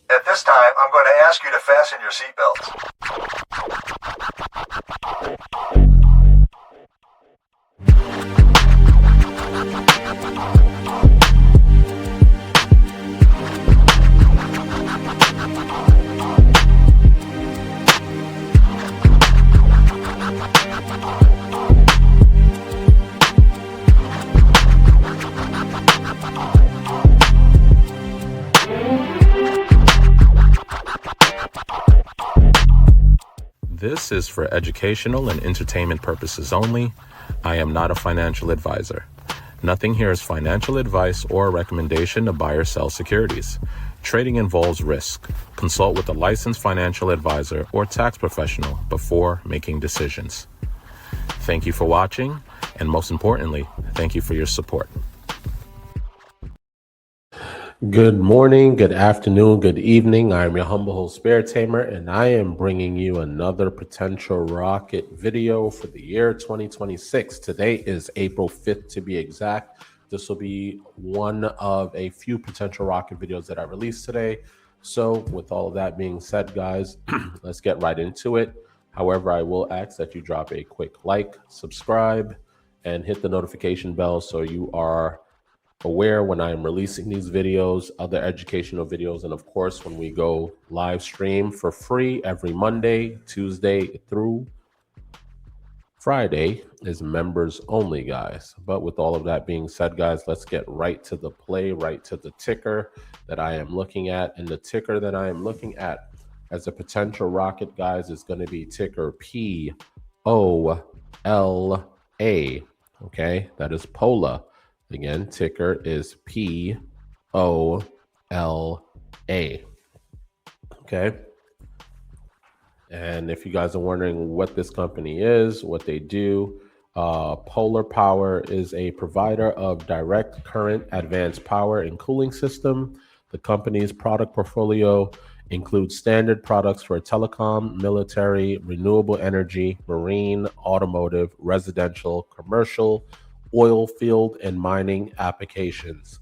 At this time, I'm going to ask you to fasten your seatbelts. This is for educational and entertainment purposes only. I am not a financial advisor. Nothing here is financial advice or a recommendation to buy or sell securities. Trading involves risk. Consult with a licensed financial advisor or tax professional before making decisions. Thank you for watching, and most importantly, thank you for your support. Good morning, good afternoon, good evening. I'm your humble host, Spirit Tamer, and I am bringing you another potential rocket video for the year 2026. Today is April 5th to be exact. This will be one of a few potential rocket videos that I released today. So with all of that being said, guys, let's get right into it. However, I will ask that you drop a quick like, subscribe, and hit the notification bell so you are aware when I am releasing these videos, other educational videos, and of course when we go live stream for free every Monday, Tuesday through Friday is members only, guys. But with all of that being said, guys, let's get right to the play, right to the ticker that I am looking at. And the ticker that I am looking at as a potential rocket, guys, is going to be ticker POLA. Okay, that is POLA. Again, ticker is POLA. Okay. And if you guys are wondering what this company is, what they do, Polar Power is a provider of direct current advanced power and cooling system. The company's product portfolio includes standard products for telecom, military, renewable energy, marine, automotive, residential, commercial, oil field, and mining applications.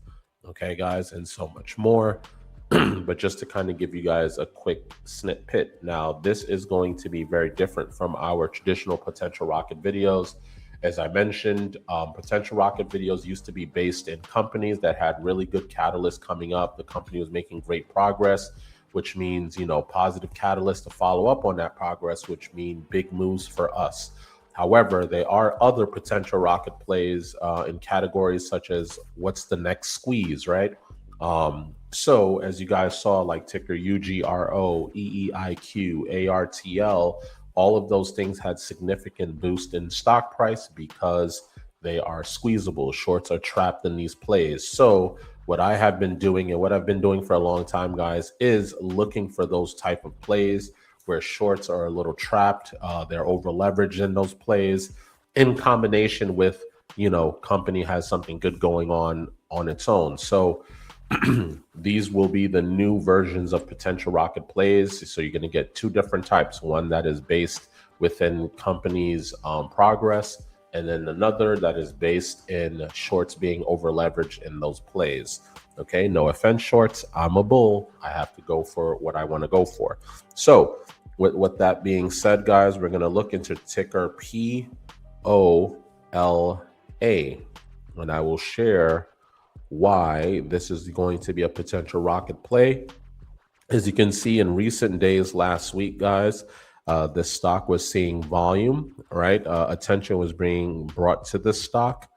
Okay, guys, and so much more. But just to kind of give you guys a quick snippet, now this is going to be very different from our traditional potential rocket videos. As I mentioned, potential rocket videos used to be based in companies that had really good catalysts coming up. The company was making great progress, which means, you know, positive catalysts to follow up on that progress, which mean big moves for us. However, there are other potential rocket plays in categories such as what's the next squeeze, right? So as you guys saw, like ticker UGRO, EEIQ, ARTL, all of those things had significant boost in stock price because they are squeezable. Shorts are trapped in these plays. So what I have been doing and what I've been doing for a long time, guys, is looking for those type of plays where shorts are a little trapped. They're over leveraged in those plays in combination with, you know, company has something good going on its own. So these will be the new versions of potential rocket plays. So you're going to get two different types, one that is based within companies' progress, and then another that is based in shorts being over leveraged in those plays. Okay, no offense, shorts. I'm a bull. I have to go for what I want to go for. So with that being said, guys, we're going to look into ticker POLA, and I will share why this is going to be a potential rocket play. As you can see in recent days last week, guys, this stock was seeing volume, right? Attention was being brought to this stock.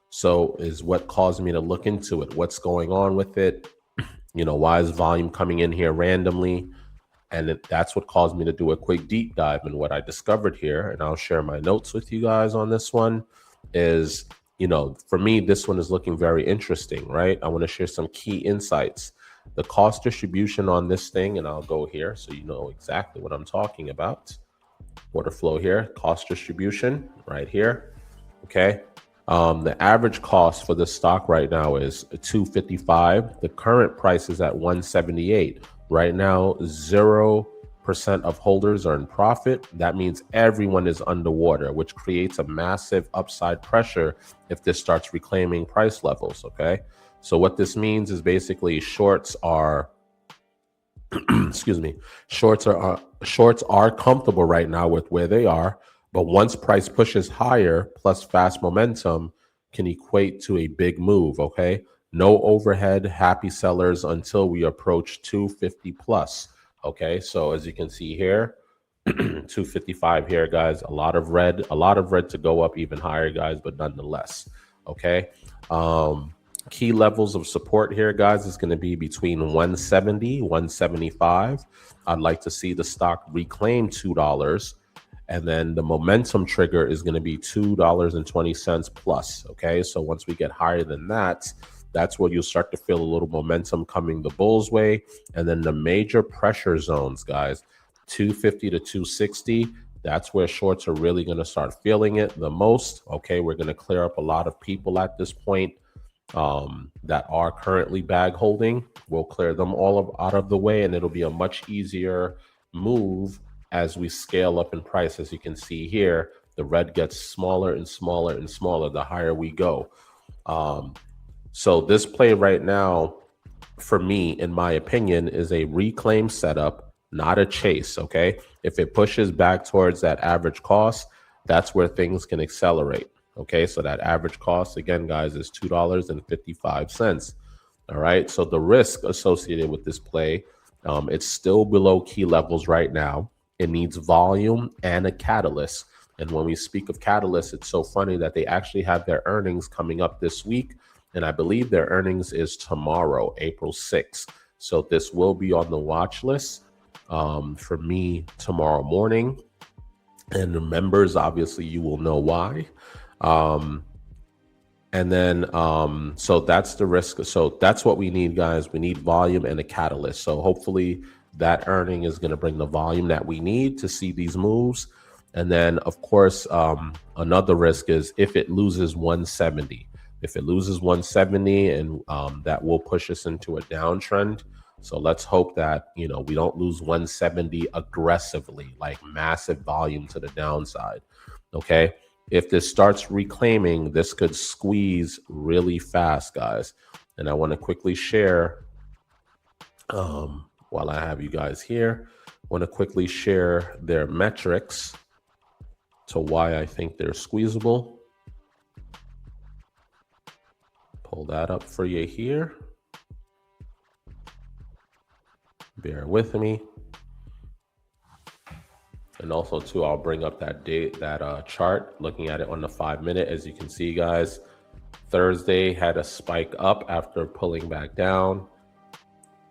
So is what caused me to look into it. What's going on with it? You know, why is volume coming in here randomly? And that's what caused me to do a quick deep dive. And what I discovered here, and I'll share my notes with you guys on this one, is, you know, for me, this one is looking very interesting, right? I want to share some key insights. The cost distribution on this thing, and I'll go here so you know exactly what I'm talking about. Order flow here, cost distribution right here. Okay. The average cost for the stock right now is $255. The current price is at $178. Right now, 0% of holders are in profit. That means everyone is underwater, which creates a massive upside pressure if this starts reclaiming price levels. Okay. So what this means is basically shorts are excuse me, shorts are comfortable right now with where they are, but once price pushes higher, plus fast momentum can equate to a big move. Okay, no overhead, happy sellers until we approach 250 plus. Okay, so as you can see here, 255 here, guys. A lot of red to go up even higher, guys, but nonetheless. Okay. Key levels of support here, guys, is going to be between 170, 175. I'd like to see the stock reclaim $2. And then the momentum trigger is going to be $2.20 plus. Okay. So once we get higher than that, that's where you'll start to feel a little momentum coming the bull's way. And then the major pressure zones, guys, 250 to 260. That's where shorts are really going to start feeling it the most. Okay. We're going to clear up a lot of people at this point that are currently bag holding. We'll clear them out of the way, and it'll be a much easier move as we scale up in price. As you can see here, the red gets smaller and smaller and smaller the higher we go. So this play right now, for me, in my opinion, is a reclaim setup, not a chase. Okay, if it pushes back towards that average cost, that's where things can accelerate. Okay, so that average cost, again, guys, is $2.55. All right, so the risk associated with this play, it's still below key levels right now. It needs volume and a catalyst. And when we speak of catalysts, it's so funny that they actually have their earnings coming up this week. And I believe their earnings is tomorrow, April 6th. So this will be on the watch list for me tomorrow morning. And the members, obviously, you will know why. And then, so that's the risk. So that's what we need, guys. We need volume and a catalyst. So hopefully that earning is going to bring the volume that we need to see these moves. And then, of course, another risk is if it loses 170. If it loses 170, and that will push us into a downtrend. So let's hope that, we don't lose 170 aggressively, like massive volume to the downside. Okay. If this starts reclaiming, this could squeeze really fast, guys. And I want to quickly share, while I have you guys here, their metrics to why I think they're squeezable. Pull that up for you here. Bear with me. And also, too, I'll bring up that chart, looking at it on the 5-minute. As you can see, guys, Thursday had a spike up after pulling back down.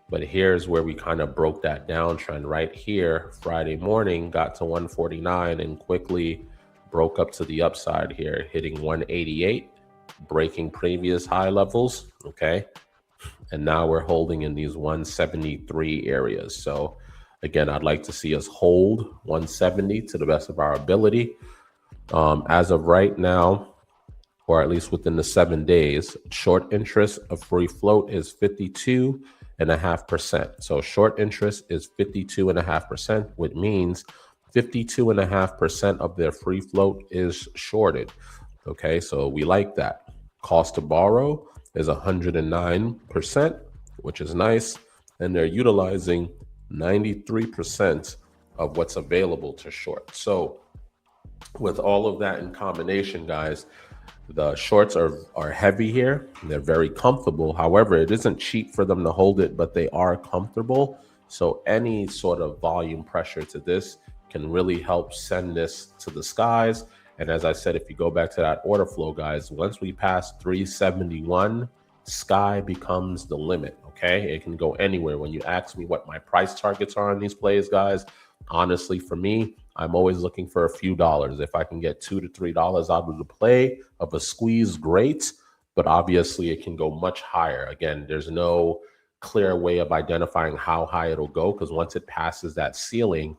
But here's where we kind of broke that downtrend right here. Friday morning got to 149 and quickly broke up to the upside here, hitting 188, breaking previous high levels. Okay. And now we're holding in these 173 areas. So again, I'd like to see us hold 170 to the best of our ability. As of right now, or at least within the 7 days, short interest of free float is 52.5%. So short interest is 52.5%, which means 52.5% of their free float is shorted. Okay, so we like that. Cost to borrow is 109%, which is nice. And they're utilizing 93% of what's available to short. So with all of that in combination, guys, the shorts are heavy here. They're very comfortable. However, it isn't cheap for them to hold it, but they are comfortable. So any sort of volume pressure to this can really help send this to the skies. And as I said, if you go back to that order flow, guys, once we pass 371, sky becomes the limit. Okay, it can go anywhere. When you ask me what my price targets are on these plays, guys, honestly, for me, I'm always looking for a few dollars. If I can get $2 to $3 out of the play of a squeeze, great. But obviously, it can go much higher. Again, there's no clear way of identifying how high it'll go, because once it passes that ceiling,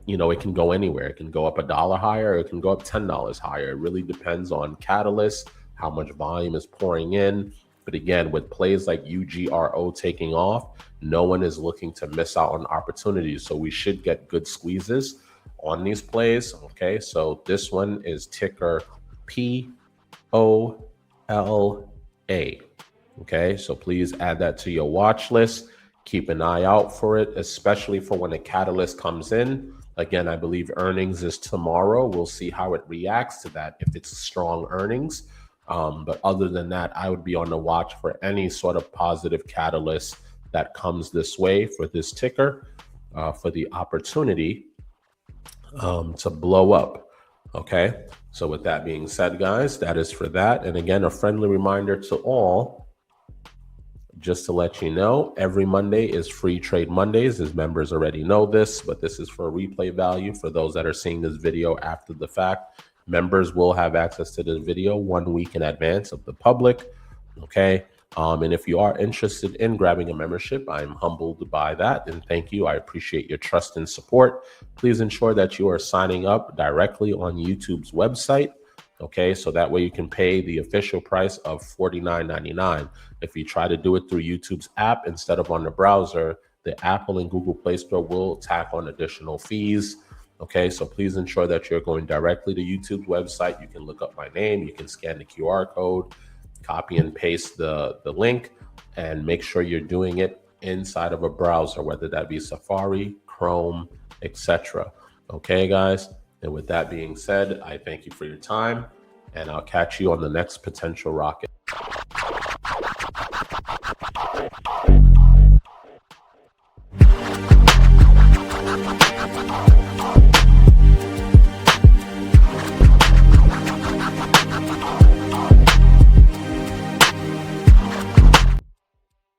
it can go anywhere. It can go up $1 higher, or it can go up $10 higher. It really depends on catalyst, how much volume is pouring in. But again, with plays like UGRO taking off, no one is looking to miss out on opportunities. So we should get good squeezes on these plays. Okay, so this one is ticker POLA. Okay, so please add that to your watch list. Keep an eye out for it, especially for when a catalyst comes in. Again, I believe earnings is tomorrow. We'll see how it reacts to that, if it's strong earnings. But other than that, I would be on the watch for any sort of positive catalyst that comes this way for this ticker, for the opportunity to blow up. Okay. So with that being said, guys, that is for that. And again, a friendly reminder to all, just to let you know, every Monday is Free Trade Mondays, as members already know this, but this is for replay value for those that are seeing this video after the fact. Members will have access to this video 1 week in advance of the public. Okay. And if you are interested in grabbing a membership, I'm humbled by that. And thank you. I appreciate your trust and support. Please ensure that you are signing up directly on YouTube's website. Okay, so that way you can pay the official price of $49.99. If you try to do it through YouTube's app instead of on the browser, the Apple and Google Play Store will tack on additional fees. Okay, so please ensure that you're going directly to YouTube's website. You can look up my name, you can scan the QR code, copy and paste the link, and make sure you're doing it inside of a browser, whether that be Safari, Chrome, etc. Okay, guys? And with that being said, I thank you for your time, and I'll catch you on the next potential rocket.